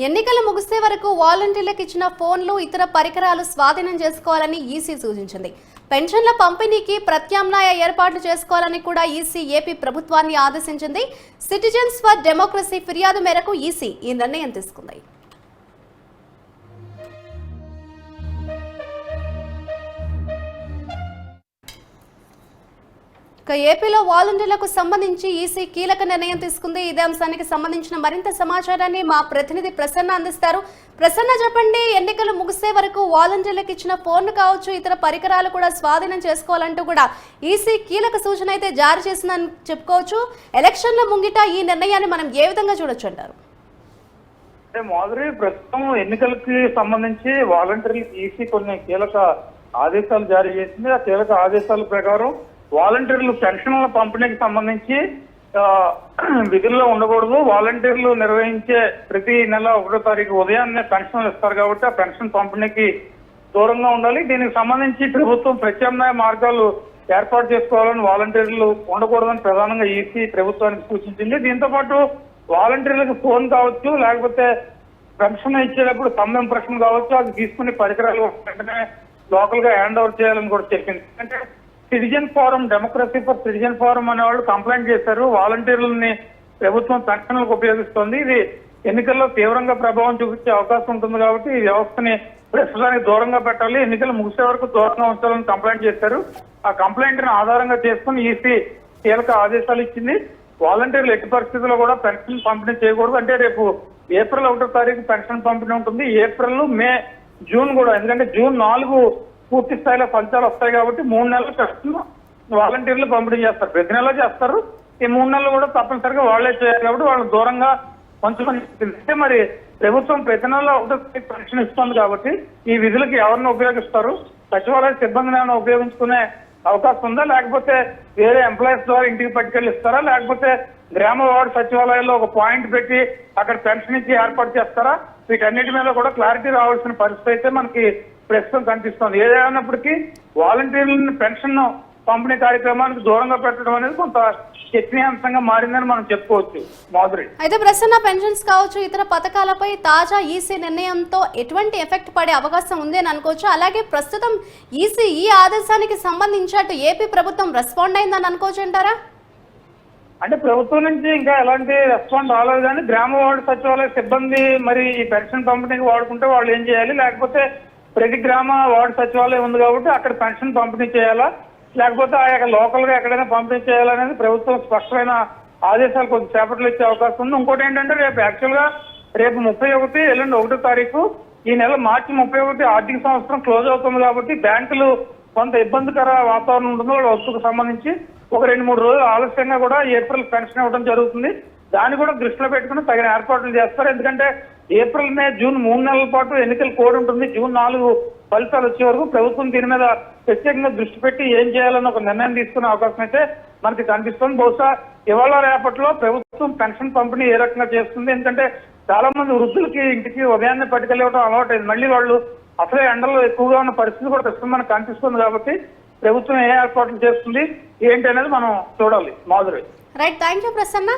ఎన్నికలు ముగిసే వరకు వాలంటీర్లకు ఇచ్చిన ఫోన్లు ఇతర పరికరాలు స్వాధీనం చేసుకోవాలని ఈసీ సూచించింది. పెన్షన్ల పంపిణీకి ప్రత్యామ్నాయ ఏర్పాట్లు చేసుకోవాలని కూడా ఈసీ ఏపీ ప్రభుత్వాన్ని ఆదేశించింది. సిటిజన్స్ ఫర్ డెమోక్రసీ ఫిర్యాదు మేరకు ఈసీ ఈ నిర్ణయం తీసుకుంది. ఏపీలో వాలంటీర్లకు సంబంధించి ఈసీ కీలక నిర్ణయం తీసుకుంది. ఇదే అంశానికి సంబంధించిన మరింత సమాచారాన్ని మా ప్రతినిధి ప్రసన్న అందిస్తారు. ప్రసన్న, చెప్పండి, ఎన్నికలు ముగిసే వరకు వాలంటీర్లకు ఇచ్చిన ఫోన్ కావచ్చు, ఇతర పరికరాలు కూడా స్వాధీనం చేసుకోవాలంటూ కూడా ఈసీ కీలక సూచన అయితే జారీ చేసిందని చెప్పుకోవచ్చు. ఎలక్షన్ల ముంగిట ఈ నిర్ణయాన్ని మనం ఏ విధంగా చూడొచ్చు అంటారు? మాధురి, ప్రస్తుతం ఎన్నికలకి సంబంధించి వాలంటీర్లకు ఈసీ కొన్ని కీలక ఆదేశాలు జారీ చేసింది. ఆ కీలక ఆదేశాల ప్రకారం వాలంటీర్లు పెన్షన్ల పంపిణీకి సంబంధించి విధుల్లో ఉండకూడదు. వాలంటీర్లు నిర్వహించే ప్రతి నెల 1వ తారీఖు ఉదయాన్నే పెన్షన్లు ఇస్తారు కాబట్టి ఆ పెన్షన్ పంపిణీకి దూరంగా ఉండాలి. దీనికి సంబంధించి ప్రభుత్వం ప్రత్యామ్నాయ మార్గాలు ఏర్పాటు చేసుకోవాలని, వాలంటీర్లు ఉండకూడదని ప్రధానంగా ఈసీ ప్రభుత్వానికి సూచించింది. దీంతో పాటు వాలంటీర్లకు ఫోన్ కావచ్చు, లేకపోతే పెన్షన్ ఇచ్చేటప్పుడు థంబ్ ఇంప్రెషన్ కావచ్చు, అది తీసుకునే పరికరాలు వెంటనే లోకల్ గా హ్యాండ్ ఓవర్ చేయాలని కూడా చెప్పింది. అంటే citizen forum, democracy for citizen forum అనే వాళ్ళు కంప్లైంట్ చేశారు. వాలంటీర్లని ప్రభుత్వం పెన్షన్లకు ఉపయోగిస్తోంది, ఇది ఎన్నికల్లో తీవ్రంగా ప్రభావం చూపించే అవకాశం ఉంటుంది కాబట్టి ఈ వ్యవస్థని ప్రస్తుతానికి దూరంగా పెట్టాలి, ఎన్నికలు ముగిసే వరకు దూరంగా ఉంచాలని కంప్లైంట్ చేశారు. ఆ కంప్లైంట్ ని ఆధారంగా చేసుకుని ఈసీ కీలక ఆదేశాలు ఇచ్చింది. వాలంటీర్లు ఎట్టి పరిస్థితుల్లో కూడా పెన్షన్ పంపిణీ చేయకూడదు. అంటే రేపు ఏప్రిల్ 1వ తారీఖు పెన్షన్ పంపిణీ ఉంటుంది. ఏప్రిల్, మే, జూన్ కూడా, ఎందుకంటే జూన్ 4 పూర్తి స్థాయిలో ఫలితాలు వస్తాయి కాబట్టి 3 నెలల పెన్షన్ వాలంటీర్లు పంపిణీ చేస్తారు. ప్రతి నెల చేస్తారు. ఈ 3 నెలలు కూడా తప్పనిసరిగా వాళ్లే చేయాలి కాబట్టి వాళ్ళని దూరంగా పంచుకొని అంటే మరి ప్రభుత్వం ప్రతి నెల 1వ తారీఖు పెన్షన్ ఇస్తుంది కాబట్టి ఈ విధులకి ఎవరిని ఉపయోగిస్తారు? సచివాలయ సిబ్బందిని ఏమైనా ఉపయోగించుకునే అవకాశం ఉందా, లేకపోతే వేరే ఎంప్లాయీస్ ద్వారా ఇంటికి పట్టుకెళ్ళి ఇస్తారా, లేకపోతే గ్రామ వార్డు సచివాలయాల్లో ఒక పాయింట్ పెట్టి అక్కడ పెన్షన్ ఇచ్చి ఏర్పాటు చేస్తారా? వీటన్నిటి మీద కూడా క్లారిటీ రావాల్సిన పరిస్థితి అయితే మనకి ప్రస్తుతం కనిపిస్తోంది. ఏదైనప్పటికీ వాలంటీర్లను పెన్షన్ పంపిణీ కార్యక్రమానికి దూరంగా పెట్టడం అనేది కొంత చర్చనీయాంశంగా మారిందని మనం చెప్పుకోవచ్చు. మాధురి, అయితే ప్రసన్న, పెన్షన్స్ కావచ్చు, ఇతర పథకాలపై తాజా ఈసీ నిర్ణయంతో ఎటువంటి ఎఫెక్ట్ పడే అవకాశం ఉంది అని అనుకోవచ్చు. అలాగే ప్రస్తుతం ఈసీ ఈ ఆదేశానికి సంబంధించి అటు ఏపీ ప్రభుత్వం రెస్పాండ్ అయిందని అనుకోవచ్చు అంటారా? అంటే ప్రభుత్వం నుంచి ఇంకా ఎలాంటి రెస్పాండ్ రాలేదు, కానీ గ్రామ వార్డు సచివాలయ సిబ్బంది మరి ఈ పెన్షన్ పంపిణీకి వాడుకుంటే వాళ్ళు ఏం చేయాలి, లేకపోతే ప్రతి గ్రామ వార్డు సచివాలయం ఉంది కాబట్టి అక్కడ పెన్షన్ పంపిణీ చేయాలా, లేకపోతే ఆ యొక్క లోకల్ గా ఎక్కడైనా పంపిణీ చేయాలనేది ప్రభుత్వం స్పష్టమైన ఆదేశాలు కొద్దిసేపట్లో ఇచ్చే అవకాశం ఉంది. ఇంకోటి ఏంటంటే రేపు యాక్చువల్ గా రేపు 31, ఎల్లుండి 1వ తారీఖు, ఈ నెల మార్చి 31 ఆర్థిక సంవత్సరం క్లోజ్ అవుతుంది కాబట్టి బ్యాంకులు కొంత ఇబ్బందికర వాతావరణం ఉంటుంది. వాళ్ళ వస్తువుకు సంబంధించి ఒక 2-3 రోజులు ఆలస్యంగా కూడా ఏప్రిల్ పెన్షన్ ఇవ్వడం జరుగుతుంది. దాన్ని కూడా దృష్టిలో పెట్టుకుని తగిన ఏర్పాట్లు చేస్తారు. ఎందుకంటే ఏప్రిల్, మే, జూన్ 3 నెలల పాటు ఎన్నికల కోడ్ ఉంటుంది. జూన్ 4 ఫలితాలు వచ్చే వరకు ప్రభుత్వం దీని మీద ప్రత్యేకంగా దృష్టి పెట్టి ఏం చేయాలని ఒక నిర్ణయం తీసుకునే అవకాశం అయితే మనకి కనిపిస్తుంది. బహుశా ఇవాళ రేపట్లో ప్రభుత్వం పెన్షన్ పంపిణీ ఏ రకంగా చేస్తుంది, ఎందుకంటే చాలా మంది వృద్ధులకి ఇంటికి ఉదయాన్నే పట్టుకెళ్ళవడం అలవాటైంది. మళ్ళీ వాళ్ళు అసలే ఎండలో ఎక్కువగా ఉన్న పరిస్థితి కూడా ప్రస్తుతం మనకు కనిపిస్తుంది కాబట్టి ప్రభుత్వం ఏ ఏర్పాట్లు చేస్తుంది ఏంటి అనేది మనం చూడాలి. Madhuri, right, thank you Prasanna.